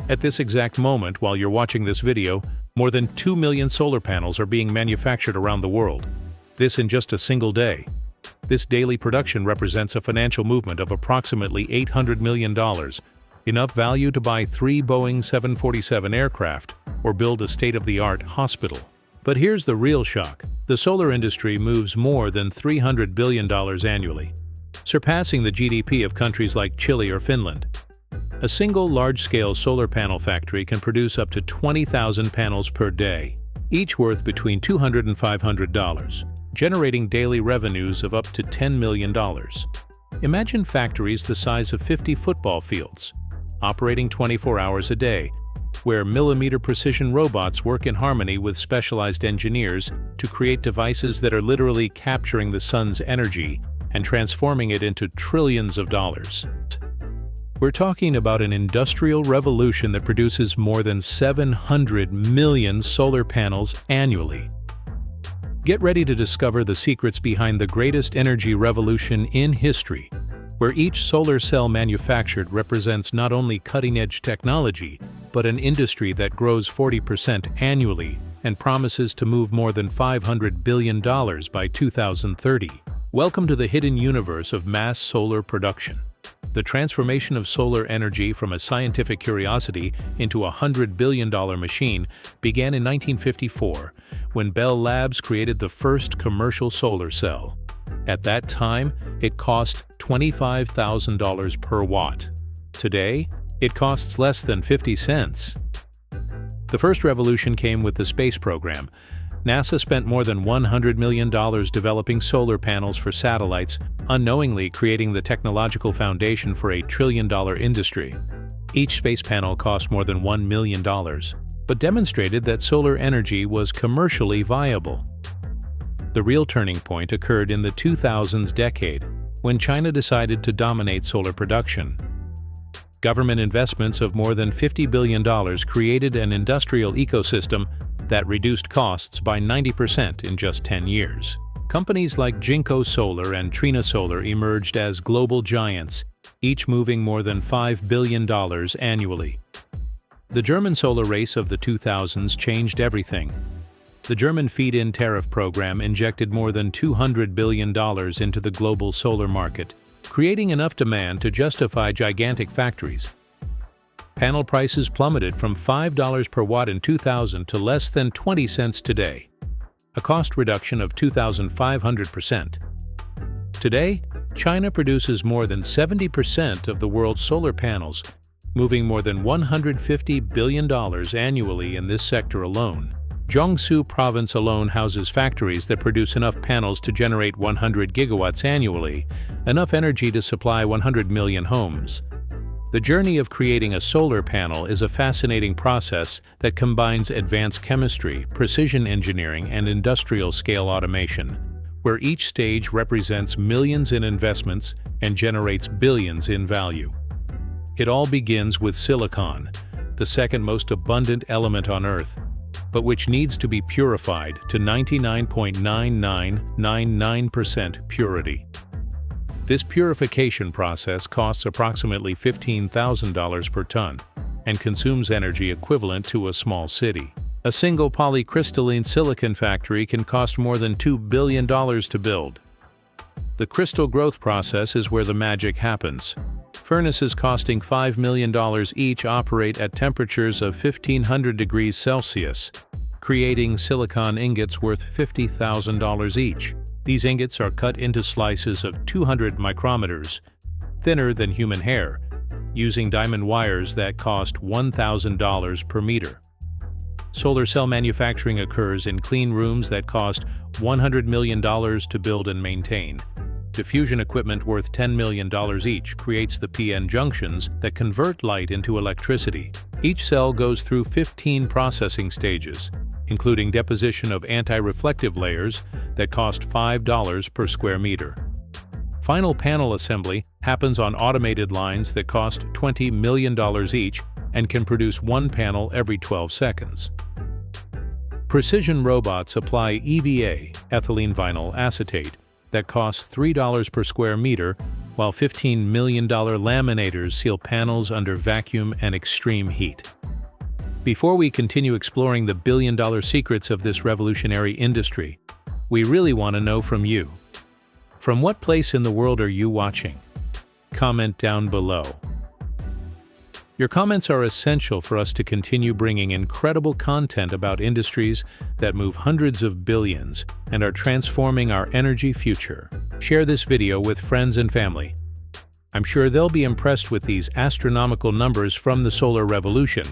At this exact moment, while you're watching this video, more than 2 million solar panels are being manufactured around the world. This in just a single day. This daily production represents a financial movement of approximately $800 million, enough value to buy 3 Boeing 747 aircraft or build a state-of-the-art hospital. But here's the real shock. The solar industry moves more than $300 billion annually, surpassing the GDP of countries like Chile or Finland. A single large-scale solar panel factory can produce up to 20,000 panels per day, each worth between $200 and $500, generating daily revenues of up to $10 million. Imagine factories the size of 50 football fields, operating 24 hours a day, where millimeter-precision robots work in harmony with specialized engineers to create devices that are literally capturing the sun's energy and transforming it into trillions of dollars. We're talking about an industrial revolution that produces more than 700 million solar panels annually. Get ready to discover the secrets behind the greatest energy revolution in history, where each solar cell manufactured represents not only cutting-edge technology, but an industry that grows 40% annually and promises to move more than $500 billion by 2030. Welcome to the hidden universe of mass solar production. The transformation of solar energy from a scientific curiosity into a $100 billion machine began in 1954, when Bell Labs created the first commercial solar cell. At that time, it cost $25,000 per watt. Today, it costs less than 50 cents. The first revolution came with the space program. NASA spent more than $100 million developing solar panels for satellites, unknowingly creating the technological foundation for a trillion-dollar industry. Each space panel cost more than $1 million, but demonstrated that solar energy was commercially viable. The real turning point occurred in the 2000s decade, when China decided to dominate solar production. Government investments of more than $50 billion created an industrial ecosystem that reduced costs by 90% in just 10 years. Companies like Jinko Solar and Trina Solar emerged as global giants, each moving more than $5 billion annually. The German solar race of the 2000s changed everything. The German feed-in tariff program injected more than $200 billion into the global solar market, creating enough demand to justify gigantic factories. Panel prices plummeted from $5 per watt in 2000 to less than 20 cents today, a cost reduction of 2,500%. Today, China produces more than 70% of the world's solar panels, moving more than $150 billion annually in this sector alone. Jiangsu province alone houses factories that produce enough panels to generate 100 gigawatts annually, enough energy to supply 100 million homes. The journey of creating a solar panel is a fascinating process that combines advanced chemistry, precision engineering, and industrial-scale automation, where each stage represents millions in investments and generates billions in value. It all begins with silicon, the second most abundant element on Earth, but which needs to be purified to 99.9999% purity. This purification process costs approximately $15,000 per ton and consumes energy equivalent to a small city. A single polycrystalline silicon factory can cost more than $2 billion to build. The crystal growth process is where the magic happens. Furnaces costing $5 million each operate at temperatures of 1500 degrees Celsius, creating silicon ingots worth $50,000 each. These ingots are cut into slices of 200 micrometers, thinner than human hair, using diamond wires that cost $1,000 per meter. Solar cell manufacturing occurs in clean rooms that cost $100 million to build and maintain. Diffusion equipment worth $10 million each creates the PN junctions that convert light into electricity. Each cell goes through 15 processing stages, including deposition of anti-reflective layers that cost $5 per square meter. Final panel assembly happens on automated lines that cost $20 million each and can produce one panel every 12 seconds. Precision robots apply EVA, ethylene vinyl acetate, that costs $3 per square meter while $15 million laminators seal panels under vacuum and extreme heat. Before we continue exploring the billion-dollar secrets of this revolutionary industry, we really want to know from you. From what place in the world are you watching? Comment down below. Your comments are essential for us to continue bringing incredible content about industries that move hundreds of billions and are transforming our energy future. Share this video with friends and family. I'm sure they'll be impressed with these astronomical numbers from the solar revolution.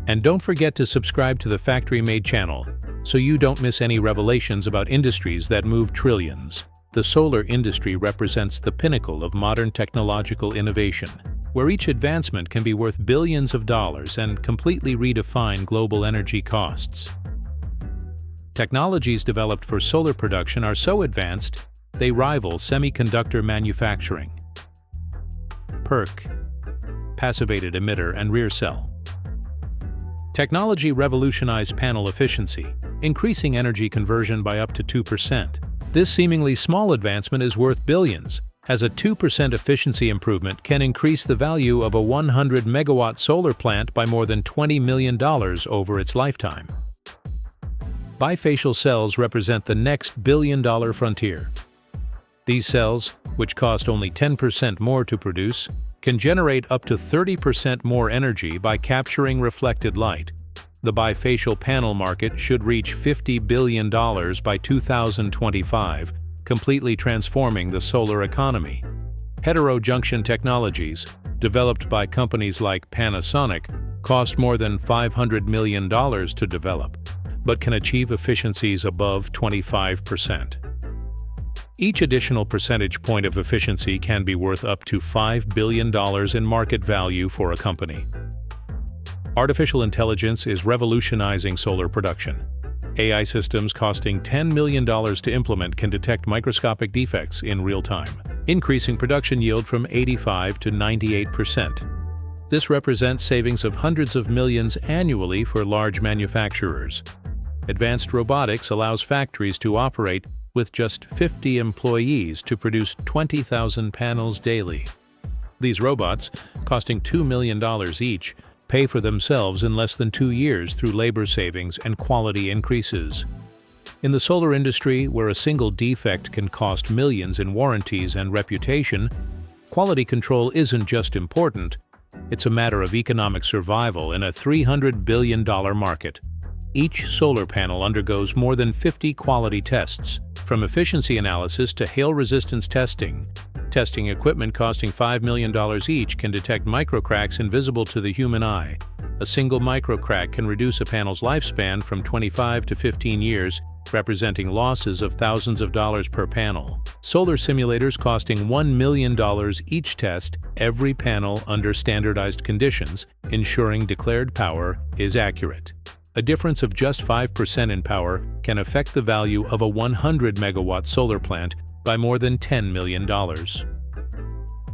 And don't forget to subscribe to the Factory-Made channel so you don't miss any revelations about industries that move trillions. The solar industry represents the pinnacle of modern technological innovation, where each advancement can be worth billions of dollars and completely redefine global energy costs. Technologies developed for solar production are so advanced, they rival semiconductor manufacturing. PERC, passivated emitter and rear cell. Technology revolutionized panel efficiency, increasing energy conversion by up to 2%. This seemingly small advancement is worth billions, as a 2% efficiency improvement can increase the value of a 100-megawatt solar plant by more than $20 million over its lifetime. Bifacial cells represent the next billion-dollar frontier. These cells, which cost only 10% more to produce, can generate up to 30% more energy by capturing reflected light. The bifacial panel market should reach $50 billion by 2025, completely transforming the solar economy. Heterojunction technologies, developed by companies like Panasonic, cost more than $500 million to develop, but can achieve efficiencies above 25%. Each additional percentage point of efficiency can be worth up to $5 billion in market value for a company. Artificial intelligence is revolutionizing solar production. AI systems costing $10 million to implement can detect microscopic defects in real time, increasing production yield from 85% to 98%. This represents savings of hundreds of millions annually for large manufacturers. Advanced robotics allows factories to operate with just 50 employees to produce 20,000 panels daily. These robots, costing $2 million each, pay for themselves in less than 2 years through labor savings and quality increases. In the solar industry, where a single defect can cost millions in warranties and reputation, quality control isn't just important, it's a matter of economic survival in a $300 billion market. Each solar panel undergoes more than 50 quality tests, from efficiency analysis to hail resistance testing. Testing equipment costing $5 million each can detect microcracks invisible to the human eye. A single microcrack can reduce a panel's lifespan from 25 to 15 years, representing losses of thousands of dollars per panel. Solar simulators costing $1 million each test every panel under standardized conditions, ensuring declared power is accurate. A difference of just 5% in power can affect the value of a 100-megawatt solar plant by more than $10 million.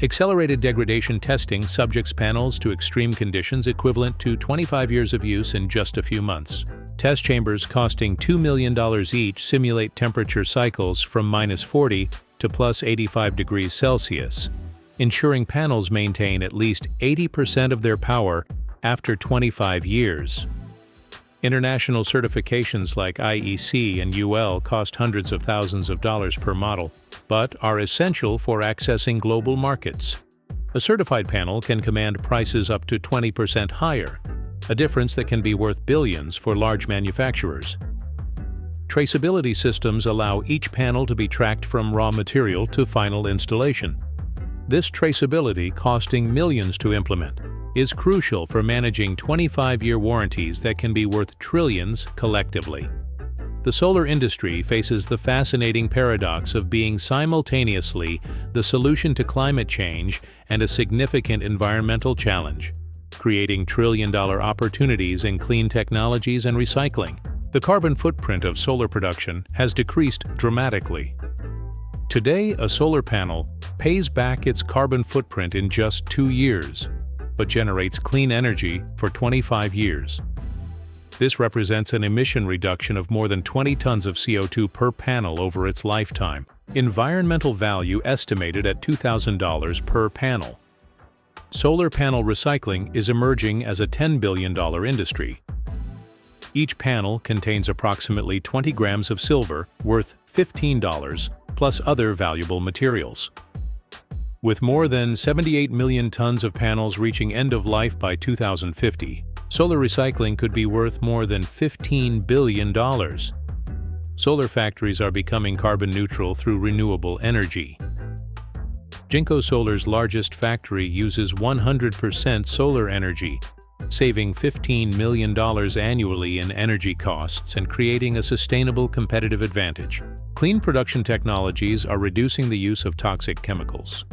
Accelerated degradation testing subjects panels to extreme conditions equivalent to 25 years of use in just a few months. Test chambers costing $2 million each simulate temperature cycles from -40 to +85 degrees Celsius, ensuring panels maintain at least 80% of their power after 25 years. International certifications like IEC and UL cost hundreds of thousands of dollars per model, but are essential for accessing global markets. A certified panel can command prices up to 20% higher, a difference that can be worth billions for large manufacturers. Traceability systems allow each panel to be tracked from raw material to final installation. This traceability, costing millions to implement, is crucial for managing 25-year warranties that can be worth trillions collectively. The solar industry faces the fascinating paradox of being simultaneously the solution to climate change and a significant environmental challenge, creating trillion-dollar opportunities in clean technologies and recycling. The carbon footprint of solar production has decreased dramatically. Today, a solar panel pays back its carbon footprint in just 2 years, but generates clean energy for 25 years. This represents an emission reduction of more than 20 tons of CO2 per panel over its lifetime. Environmental value estimated at $2,000 per panel. Solar panel recycling is emerging as a $10 billion industry. Each panel contains approximately 20 grams of silver, worth $15, plus other valuable materials. With more than 78 million tons of panels reaching end of life by 2050, solar recycling could be worth more than $15 billion. Solar factories are becoming carbon neutral through renewable energy. Jinko Solar's largest factory uses 100% solar energy, saving $15 million annually in energy costs and creating a sustainable competitive advantage. Clean production technologies are reducing the use of toxic chemicals.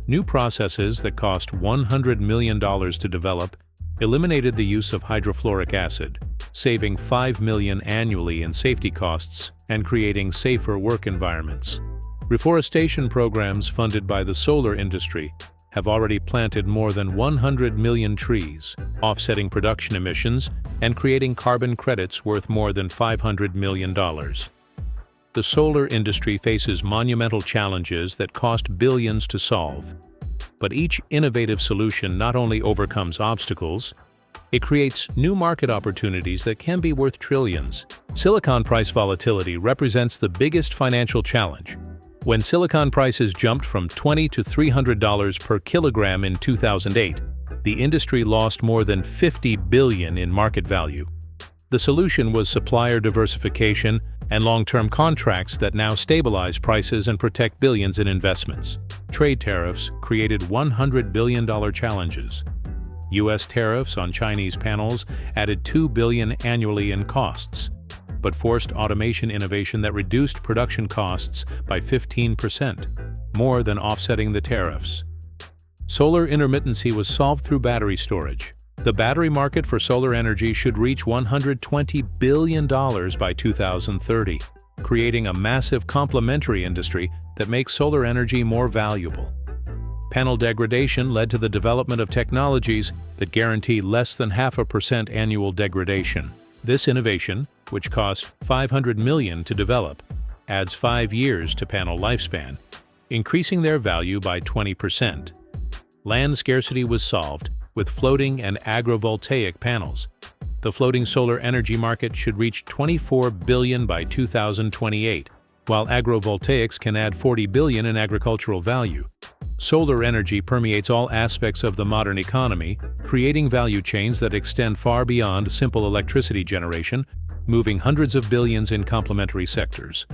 New processes that cost $100 million to develop eliminated the use of hydrofluoric acid, saving $5 million annually in safety costs and creating safer work environments. Reforestation programs funded by the solar industry have already planted more than 100 million trees, offsetting production emissions and creating carbon credits worth more than $500 million. The solar industry faces monumental challenges that cost billions to solve. But each innovative solution not only overcomes obstacles, it creates new market opportunities that can be worth trillions. Silicon price volatility represents the biggest financial challenge. When silicon prices jumped from $20 to $300 per kilogram in 2008, the industry lost more than $50 billion in market value. The solution was supplier diversification and long-term contracts that now stabilize prices and protect billions in investments. Trade tariffs created $100 billion challenges. U.S. tariffs on Chinese panels added $2 billion annually in costs, but forced automation innovation that reduced production costs by 15%, more than offsetting the tariffs. Solar intermittency was solved through battery storage. The battery market for solar energy should reach $120 billion by 2030, creating a massive complementary industry that makes solar energy more valuable. Panel degradation led to the development of technologies that guarantee less than 0.5% annual degradation. This innovation, which cost $500 million to develop, adds 5 years to panel lifespan, increasing their value by 20%. Land scarcity was solved with floating and agrivoltaic panels. The floating solar energy market should reach $24 billion by 2028, while agrovoltaics can add $40 billion in agricultural value. Solar energy permeates all aspects of the modern economy, creating value chains that extend far beyond simple electricity generation, moving hundreds of billions in complementary sectors.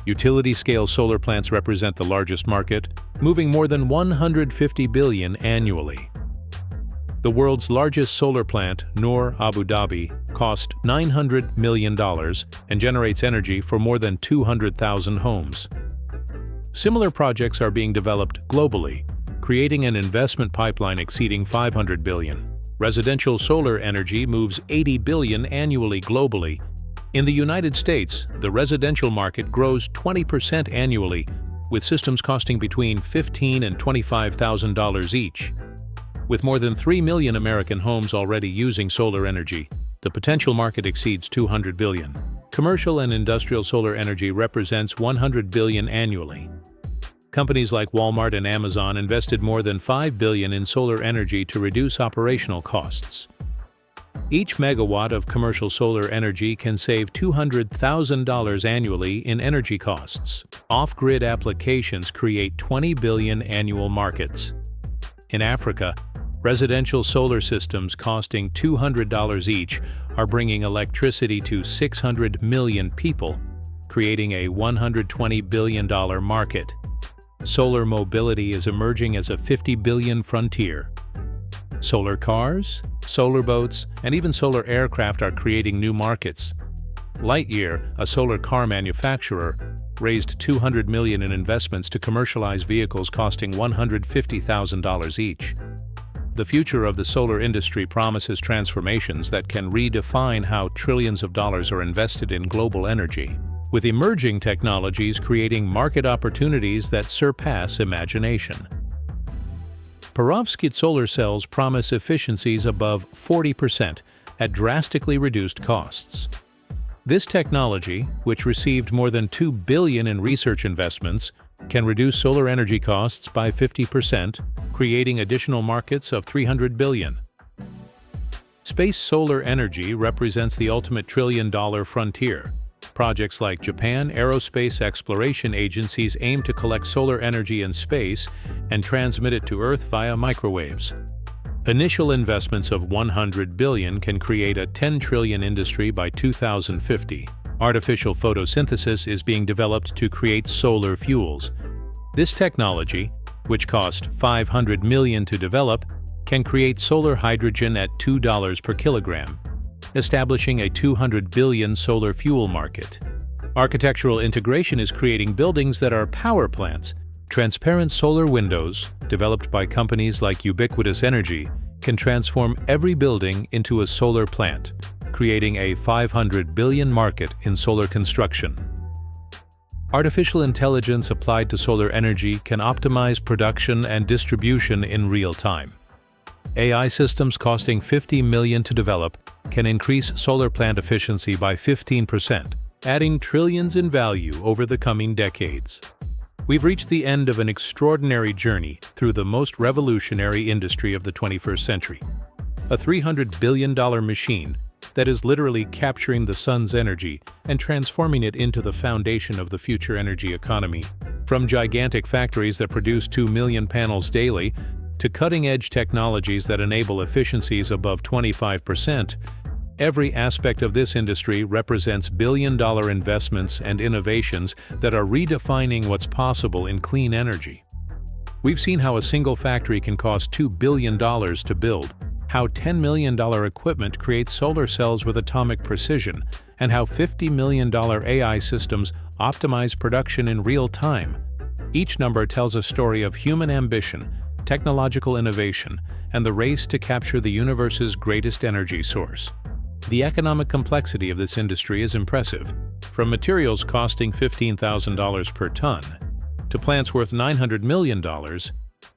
Utility-scale solar plants represent the largest market, moving more than $150 billion annually. The world's largest solar plant, Noor Abu Dhabi, cost $900 million and generates energy for more than 200,000 homes. Similar projects are being developed globally, creating an investment pipeline exceeding $500 billion. Residential solar energy moves $80 billion annually globally. In the United States, the residential market grows 20% annually, with systems costing between $15,000 and $25,000 each. With more than 3 million American homes already using solar energy, the potential market exceeds $200 billion. Commercial and industrial solar energy represents $100 billion annually. Companies like Walmart and Amazon invested more than $5 billion in solar energy to reduce operational costs. Each megawatt of commercial solar energy can save $200,000 annually in energy costs. Off-grid applications create $20 billion annual markets. In Africa, residential solar systems costing $200 each are bringing electricity to 600 million people, creating a $120 billion market. Solar mobility is emerging as a $50 billion frontier. Solar cars, solar boats, and even solar aircraft are creating new markets. Lightyear, a solar car manufacturer, raised $200 million in investments to commercialize vehicles costing $150,000 each. The future of the solar industry promises transformations that can redefine how trillions of dollars are invested in global energy, with emerging technologies creating market opportunities that surpass imagination. Perovskite solar cells promise efficiencies above 40% at drastically reduced costs. This technology, which received more than $2 billion in research investments, can reduce solar energy costs by 50%, creating additional markets of $300 billion. Space solar energy represents the ultimate trillion-dollar frontier. Projects like Japan Aerospace Exploration Agencies aim to collect solar energy in space and transmit it to Earth via microwaves. Initial investments of $100 billion can create a $10 trillion industry by 2050. Artificial photosynthesis is being developed to create solar fuels. This technology, which cost $500 million to develop, can create solar hydrogen at $2 per kilogram, establishing a $200 billion solar fuel market. Architectural integration is creating buildings that are power plants. Transparent solar windows, developed by companies like Ubiquitous Energy, can transform every building into a solar plant, creating a $500 billion market in solar construction. Artificial intelligence applied to solar energy can optimize production and distribution in real time. AI systems costing $50 million to develop can increase solar plant efficiency by 15%, adding trillions in value over the coming decades. We've reached the end of an extraordinary journey through the most revolutionary industry of the 21st century. A $300 billion machine that is literally capturing the sun's energy and transforming it into the foundation of the future energy economy. From gigantic factories that produce 2 million panels daily, to cutting-edge technologies that enable efficiencies above 25%, every aspect of this industry represents billion-dollar investments and innovations that are redefining what's possible in clean energy. We've seen how a single factory can cost $2 billion to build, how $10 million equipment creates solar cells with atomic precision, and how $50 million AI systems optimize production in real time. Each number tells a story of human ambition, technological innovation, and the race to capture the universe's greatest energy source. The economic complexity of this industry is impressive. From materials costing $15,000 per ton to plants worth $900 million,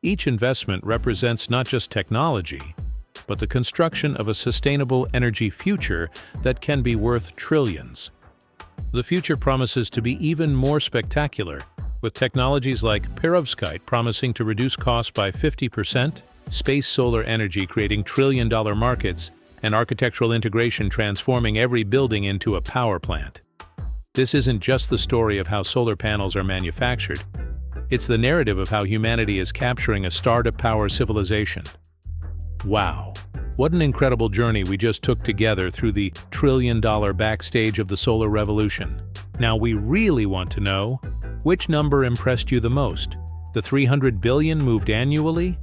each investment represents not just technology, but the construction of a sustainable energy future that can be worth trillions. The future promises to be even more spectacular, with technologies like perovskite promising to reduce costs by 50%, space solar energy creating trillion-dollar markets, and architectural integration transforming every building into a power plant. This isn't just the story of how solar panels are manufactured, it's the narrative of how humanity is capturing a star-to-power civilization. Wow, what an incredible journey we just took together through the trillion-dollar backstage of the solar revolution. Now we really want to know, which number impressed you the most? The $300 billion moved annually?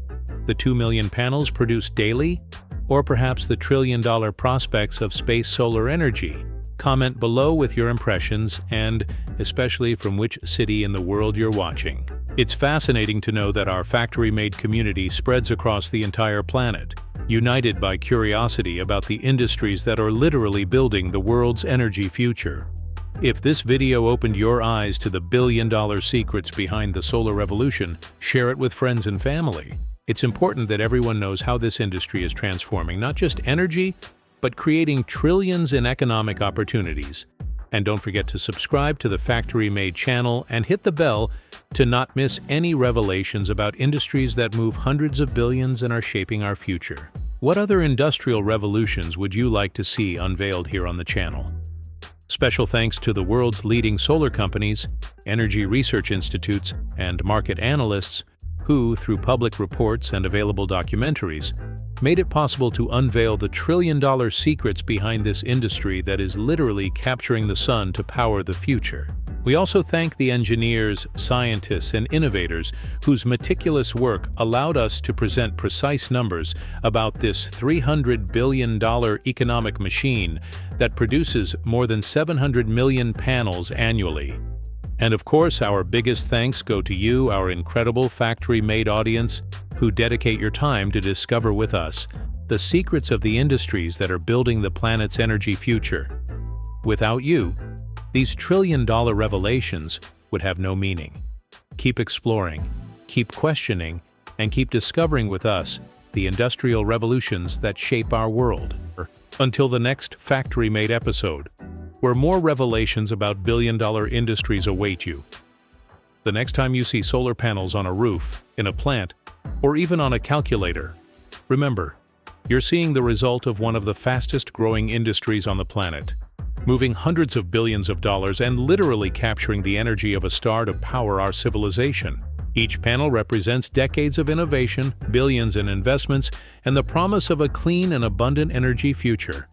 The 2 million panels produced daily? Or perhaps the trillion-dollar prospects of space solar energy? Comment below with your impressions and especially from which city in the world you're watching. It's fascinating to know that our factory-made community spreads across the entire planet, united by curiosity about the industries that are literally building the world's energy future. If this video opened your eyes to the billion-dollar secrets behind the solar revolution, share it with friends and family. It's important that everyone knows how this industry is transforming not just energy, but creating trillions in economic opportunities. And don't forget to subscribe to the Factory Made channel and hit the bell to not miss any revelations about industries that move hundreds of billions and are shaping our future. What other industrial revolutions would you like to see unveiled here on the channel? Special thanks to the world's leading solar companies, energy research institutes, and market analysts who, through public reports and available documentaries, made it possible to unveil the trillion-dollar secrets behind this industry that is literally capturing the sun to power the future. We also thank the engineers, scientists, and innovators whose meticulous work allowed us to present precise numbers about this $300 billion economic machine that produces more than 700 million panels annually. And of course, our biggest thanks go to you, our incredible factory-made audience, who dedicate your time to discover with us the secrets of the industries that are building the planet's energy future. Without you, these trillion-dollar revelations would have no meaning. Keep exploring, keep questioning, and keep discovering with us the industrial revolutions that shape our world. Until the next factory-made episode, where more revelations about billion-dollar industries await you. The next time you see solar panels on a roof, in a plant, or even on a calculator, remember, you're seeing the result of one of the fastest-growing industries on the planet, moving hundreds of billions of dollars and literally capturing the energy of a star to power our civilization. Each panel represents decades of innovation, billions in investments, and the promise of a clean and abundant energy future.